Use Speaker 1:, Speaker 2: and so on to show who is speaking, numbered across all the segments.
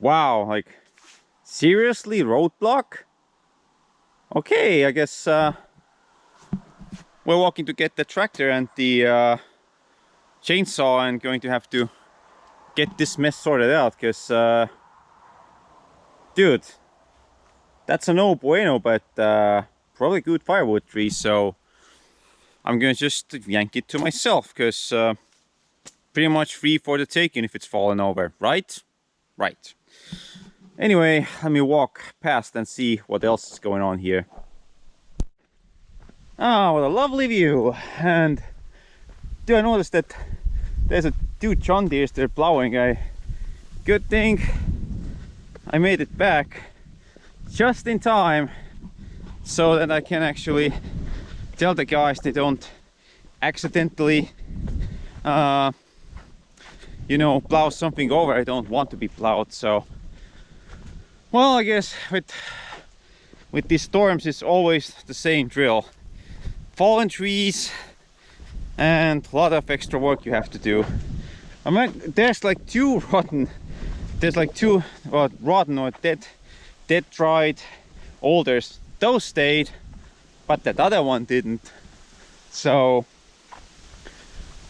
Speaker 1: Wow, like seriously, roadblock? Okay, I guess we're walking to get the tractor and the chainsaw and going to have to get this mess sorted out because dude, that's a no bueno, but probably good firewood tree, so I'm gonna just yank it to myself because pretty much free for the taking if it's fallen over, right? Right. Anyway, let me walk past and see what else is going on here. Ah, what a lovely view. And do I notice that there's two John Deeres they're plowing? Good thing I made it back just in time so that I can actually tell the guys they don't accidentally you know, plow something over I don't want to be plowed. So well, I guess with these storms it's always the same drill. Fallen trees and a lot of extra work you have to do. I mean, there's like two rotten or dead dried alders. Those stayed, but that other one didn't. So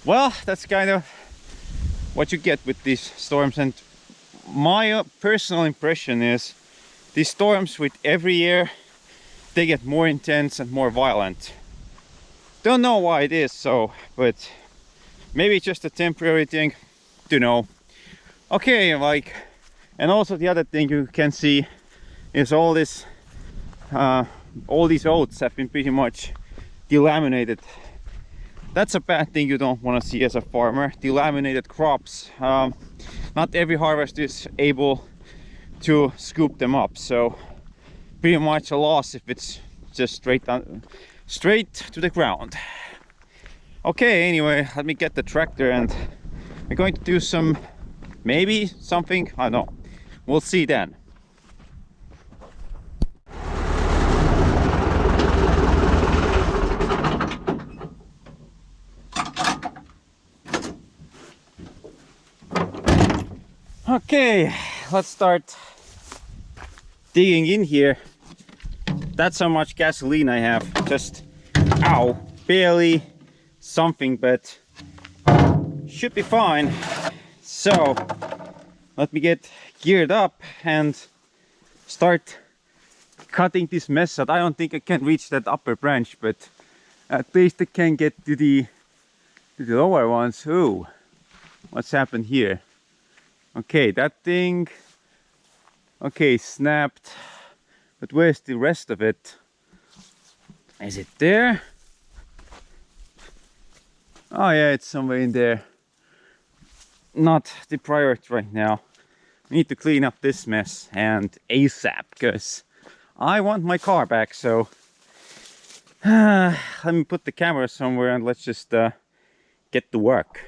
Speaker 1: well, that's kind of what you get with these storms. And my personal impression is these storms with every year they get more intense and more violent. Don't know why it is so, but maybe it's just a temporary thing, don't know. Okay, like, and also the other thing you can see is all these oats have been pretty much delaminated. That's a bad thing you don't want to see as a farmer. Delaminated crops. Not every harvest is able to scoop them up, so pretty much a loss if it's just straight to the ground. Okay, anyway, let me get the tractor and we're going to do maybe something, I don't know. We'll see then. Okay, let's start digging in here. That's how much gasoline I have. Just, ow, barely something, but should be fine. So, let me get geared up and start cutting this mess out. I don't think I can reach that upper branch, but at least I can get to the lower ones. Ooh, what's happened here? Okay, that thing, okay, snapped. But where's the rest of it? Is it there? Oh yeah, it's somewhere in there. Not the priority right now. We need to clean up this mess and ASAP because I want my car back. So let me put the camera somewhere and let's just get to work.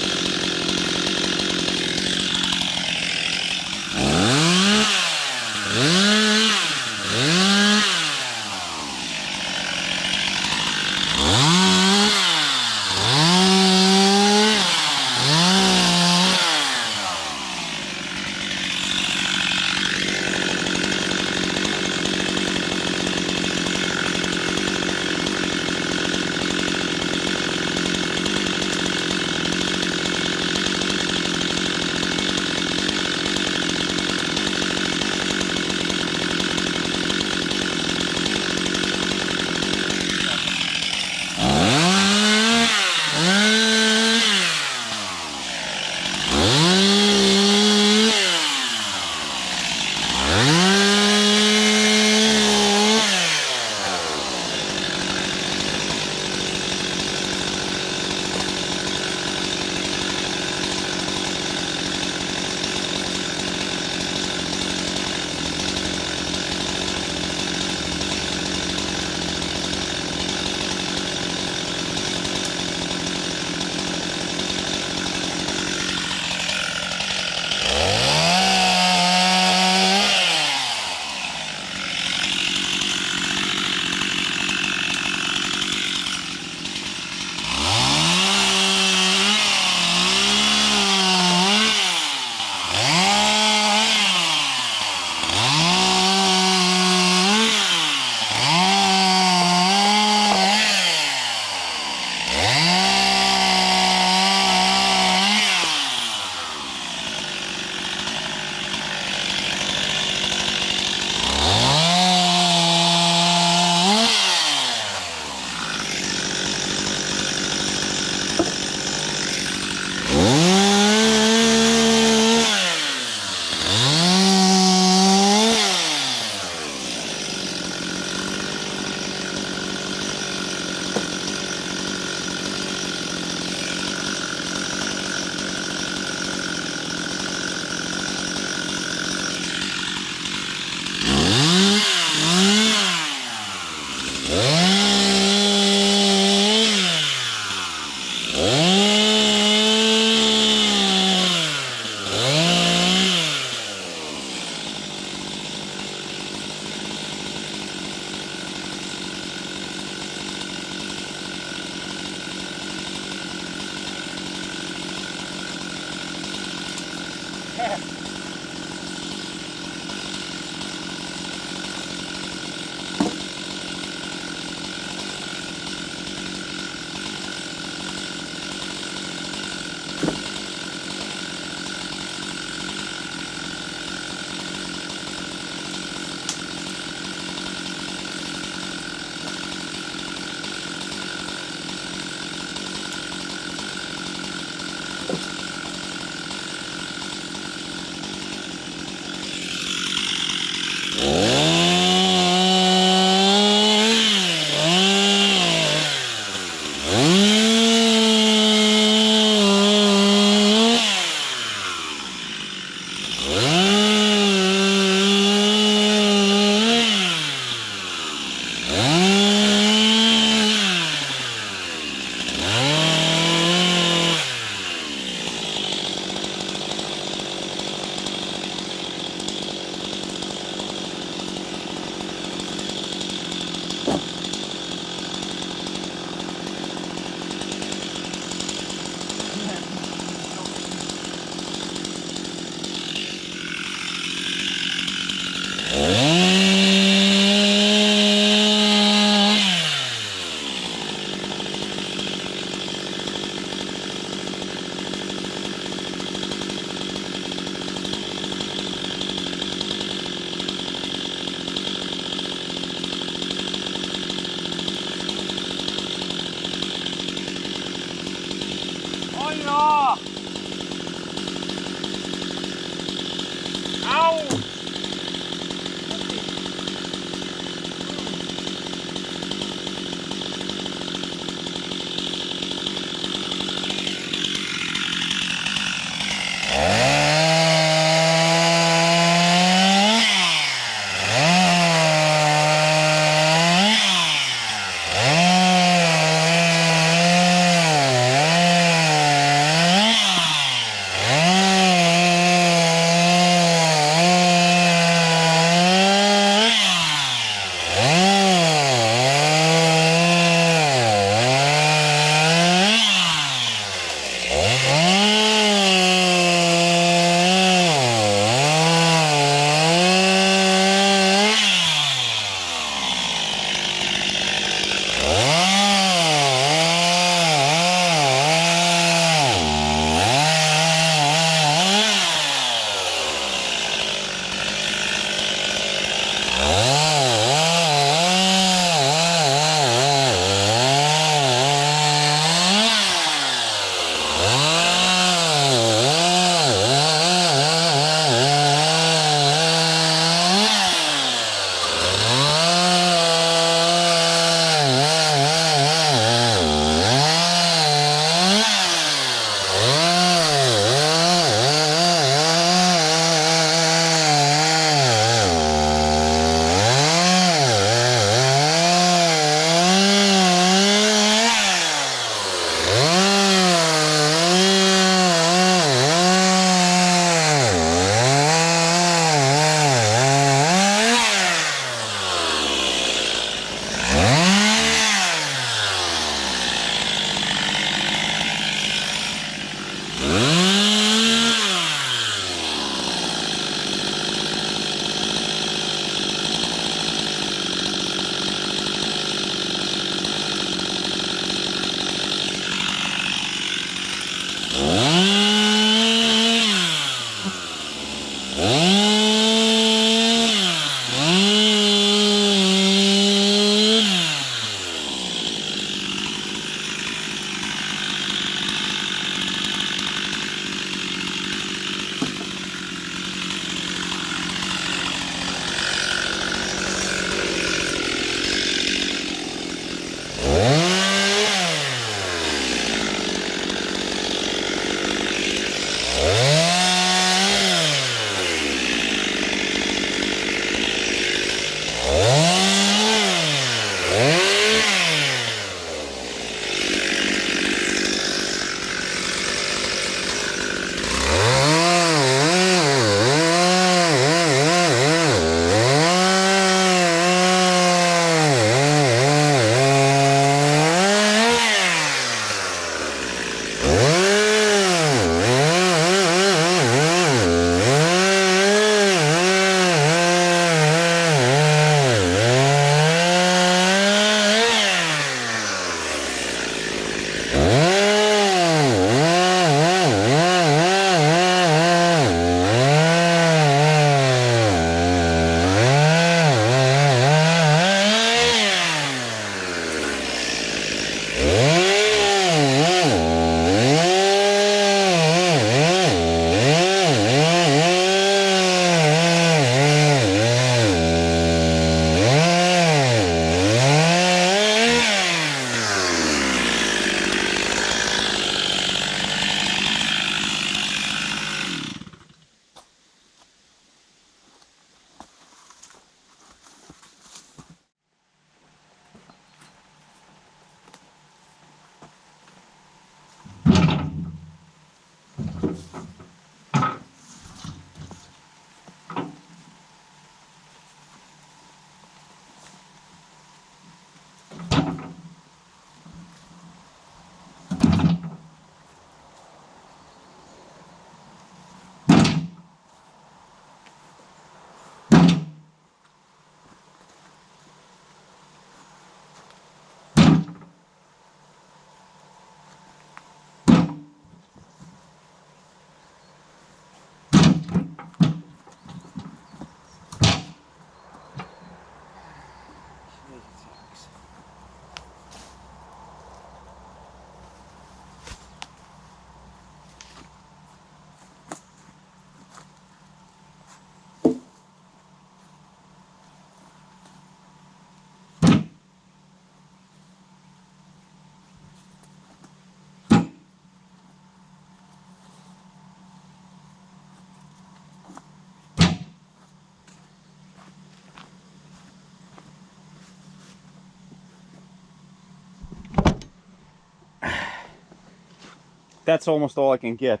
Speaker 1: that's almost all I can get.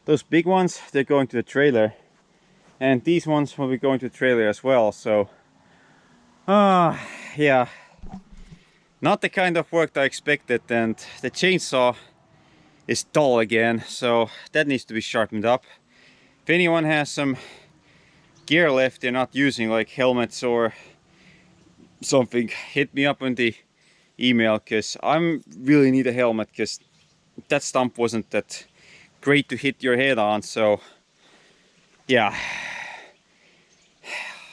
Speaker 1: Those big ones, they're going to the trailer, and these ones will be going to the trailer as well. So yeah, not the kind of work that I expected, and the chainsaw is dull again, so that needs to be sharpened up. If anyone has some gear left they're not using, like helmets or something, hit me up on the email, because I really need a helmet, because that stump wasn't that great to hit your head on. So yeah,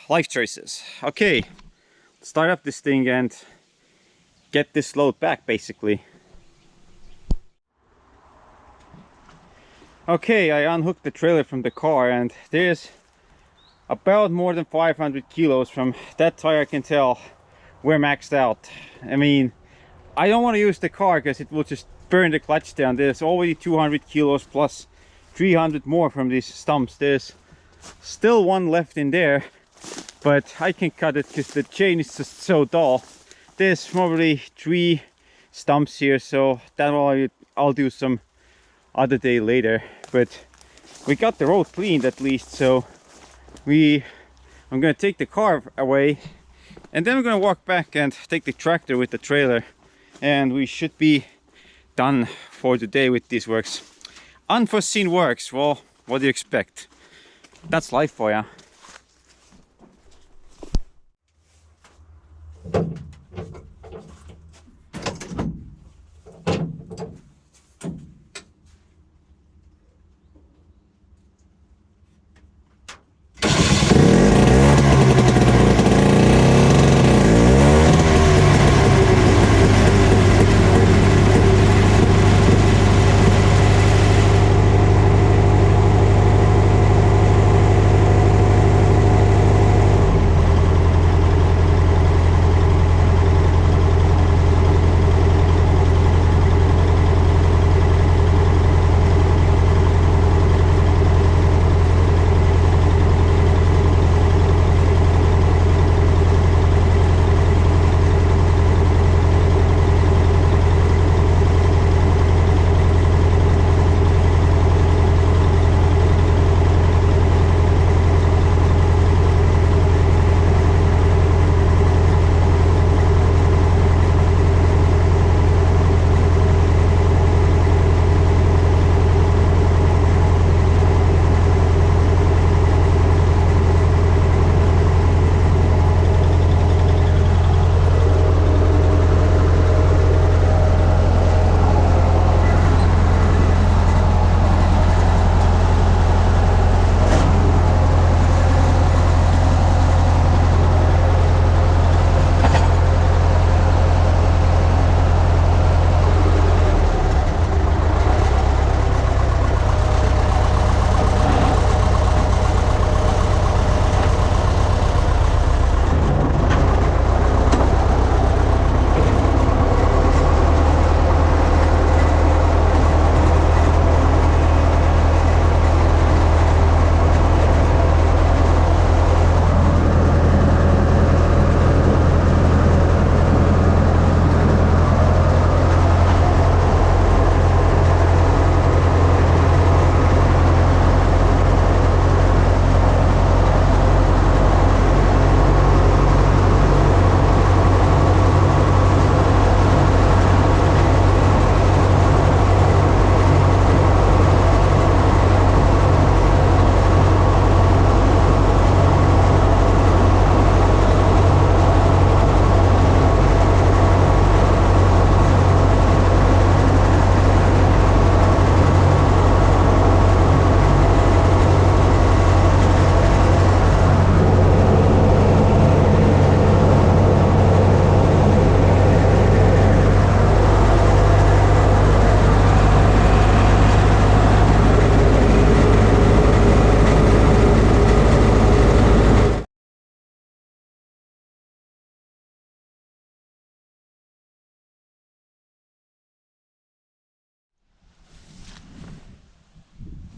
Speaker 1: life choices. Okay, start up this thing and get this load back basically. Okay, I unhooked the trailer from the car, and there's about more than 500 kilos from that tire. I can tell we're maxed out. I mean, I don't want to use the car because it will just burn the clutch down. There's already 200 kilos plus 300 more from these stumps. There's still one left in there, but I can cut it because the chain is just so dull. There's probably 3 stumps here, so that I'll do some other day later. But we got the road cleaned at least, so I'm gonna take the car away, and then we're gonna walk back and take the tractor with the trailer, and we should be done for today with these works. Unforeseen works, well, what do you expect? That's life for ya.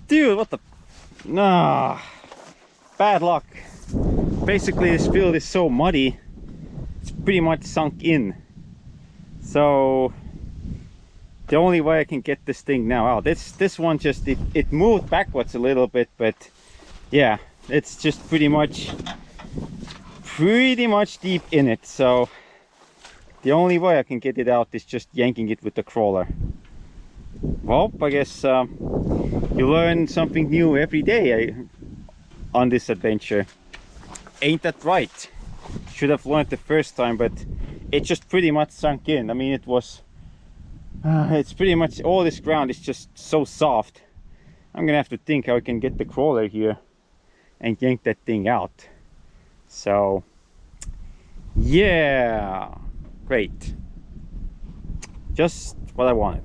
Speaker 1: Dude, what the... Nah, bad luck. Basically this field is so muddy, it's pretty much sunk in. So the only way I can get this thing now out. This one just it moved backwards a little bit, but yeah, it's just pretty much deep in it. So the only way I can get it out is just yanking it with the crawler. Well, I guess you learn something new every day on this adventure. Ain't that right? Should have learned the first time, but it just pretty much sunk in. I mean, it was it's pretty much all this ground is just so soft. I'm gonna have to think how I can get the crawler here and yank that thing out. So yeah, great, just what I wanted.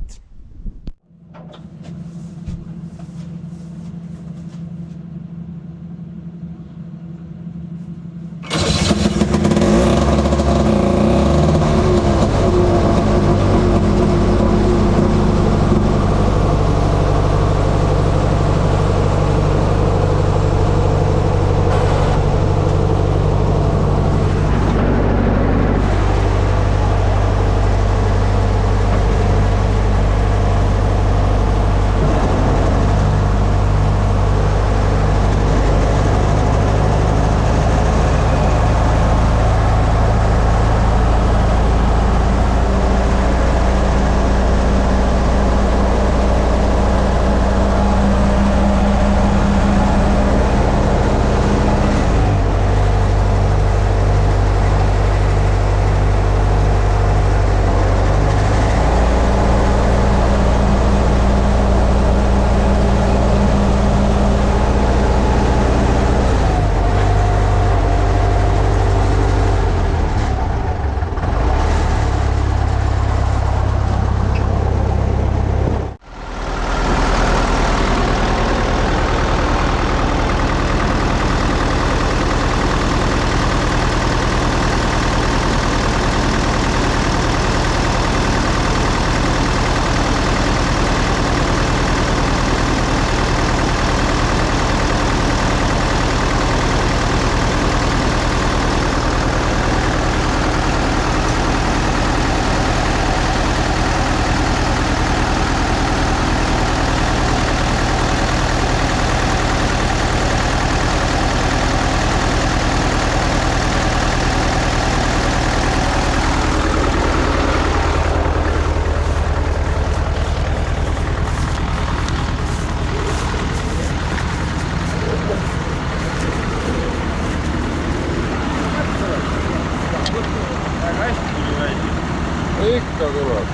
Speaker 2: Ikka tuleb.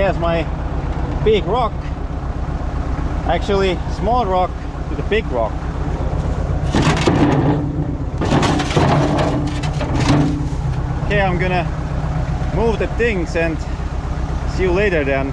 Speaker 1: has my big rock, actually small rock to the big rock. Okay, I'm gonna move the things and see you later then.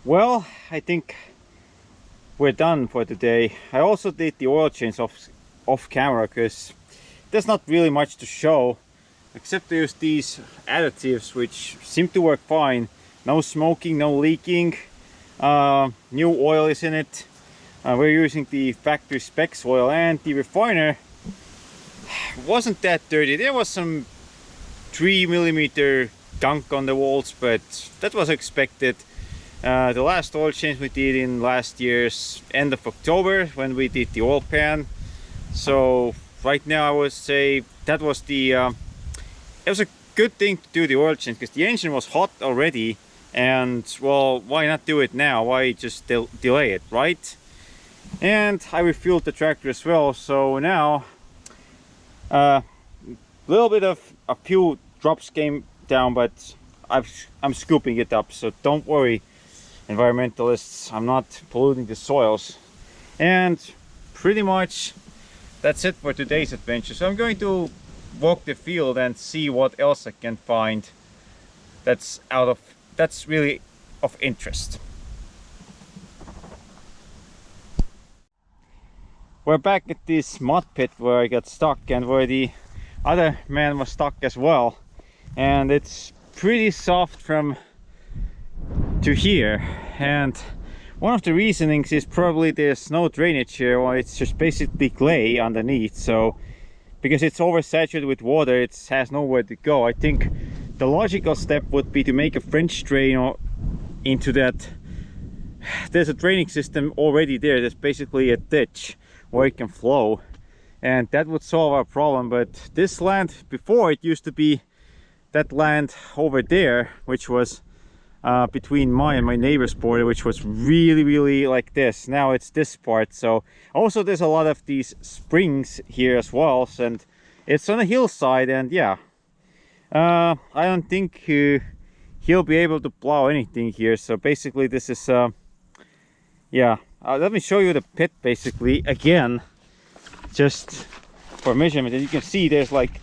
Speaker 1: Well, I think we're done for today. I also did the oil change off camera because there's not really much to show except to use these additives which seem to work fine. No smoking, no leaking, new oil is in it. We're using the factory specs oil, and the refiner wasn't that dirty. There was some 3mm gunk on the walls, but that was expected. The last oil change we did in last year's end of October when we did the oil pan. So right now I would say that was the it was a good thing to do the oil change because the engine was hot already, and well, why not do it now? Why just delay it, right? And I refueled the tractor as well, so now a little bit of a few drops came down, but I'm scooping it up, so don't worry, environmentalists, I'm not polluting the soils. And pretty much that's it for today's adventure. So I'm going to walk the field and see what else I can find that's really of interest. We're back at this mud pit where I got stuck and where the other man was stuck as well, and it's pretty soft from to here, and one of the reasonings is probably there's no drainage here, or it's just basically clay underneath. So because it's oversaturated with water, it has nowhere to go. I think the logical step would be to make a French drain or into that. There's a draining system already there. There's basically a ditch where it can flow, and that would solve our problem. But this land, before, it used to be that land over there, which was between my and my neighbor's border, which was really like this. Now it's this part. So also there's a lot of these springs here as well, and it's on a hillside, and yeah, I don't think he'll be able to plow anything here. So basically this is yeah, let me show you the pit basically again, just for measurement. And you can see there's like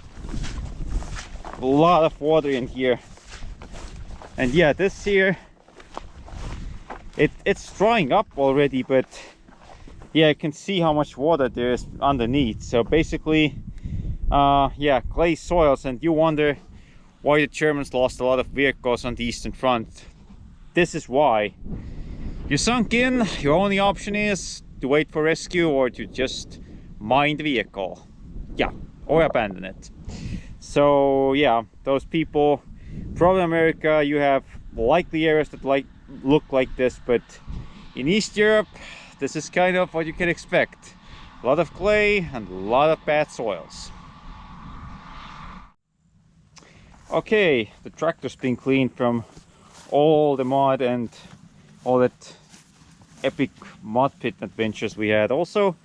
Speaker 1: a lot of water in here. And yeah, this here, it's drying up already, but yeah, you can see how much water there is underneath. So basically, yeah, clay soils, and you wonder why the Germans lost a lot of vehicles on the Eastern Front. This is why. You're sunk in, your only option is to wait for rescue or to just mine the vehicle. Yeah, or abandon it. So yeah, those people, probably America, you have likely areas that look like this, but in East Europe, this is kind of what you can expect. A lot of clay and a lot of bad soils. Okay, the tractor's been cleaned from all the mud and all that epic mud pit adventures we had. Also,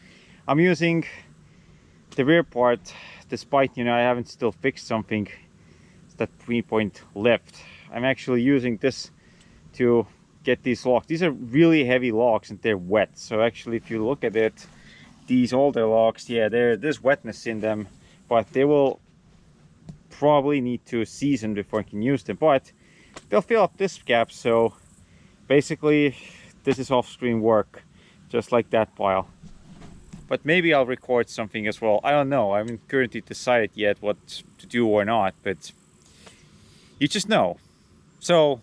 Speaker 1: I'm using the rear part, despite, you know, I haven't still fixed something, that 3-point left. I'm actually using this to get these logs. These are really heavy logs and they're wet. So actually, if you look at it, these older logs, yeah, there's wetness in them, but they will probably need to season before I can use them, but they'll fill up this gap. So basically this is off-screen work, just like that pile. But maybe I'll record something as well. I don't know. I haven't currently decided yet what to do or not, but you just know. So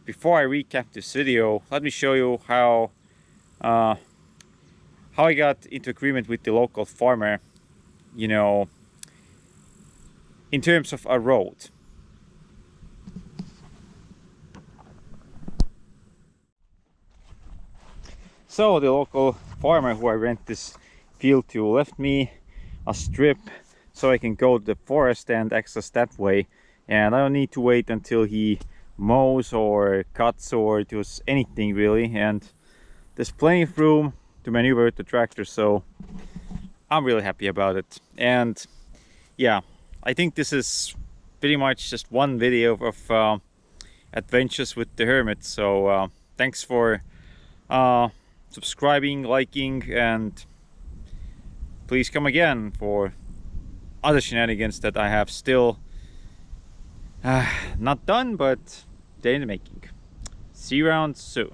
Speaker 1: before I recap this video, let me show you how I got into agreement with the local farmer, you know, in terms of a road. So the local farmer who I rent this field to left me a strip so I can go to the forest and access that way, and I don't need to wait until he mows or cuts or does anything really, and there's plenty of room to maneuver the tractor, so I'm really happy about it. And yeah, I think this is pretty much just one video of adventures with the Hermit. So thanks for subscribing, liking, and please come again for other shenanigans that I have still not done, but they're in the making. See you around soon.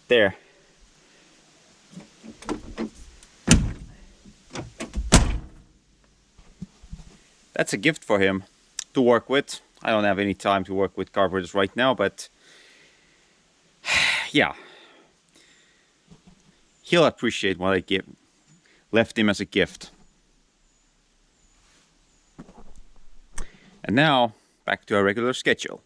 Speaker 1: There. That's a gift for him to work with. I don't have any time to work with carburetors right now, but yeah, he'll appreciate what I left him as a gift. And now back to our regular schedule.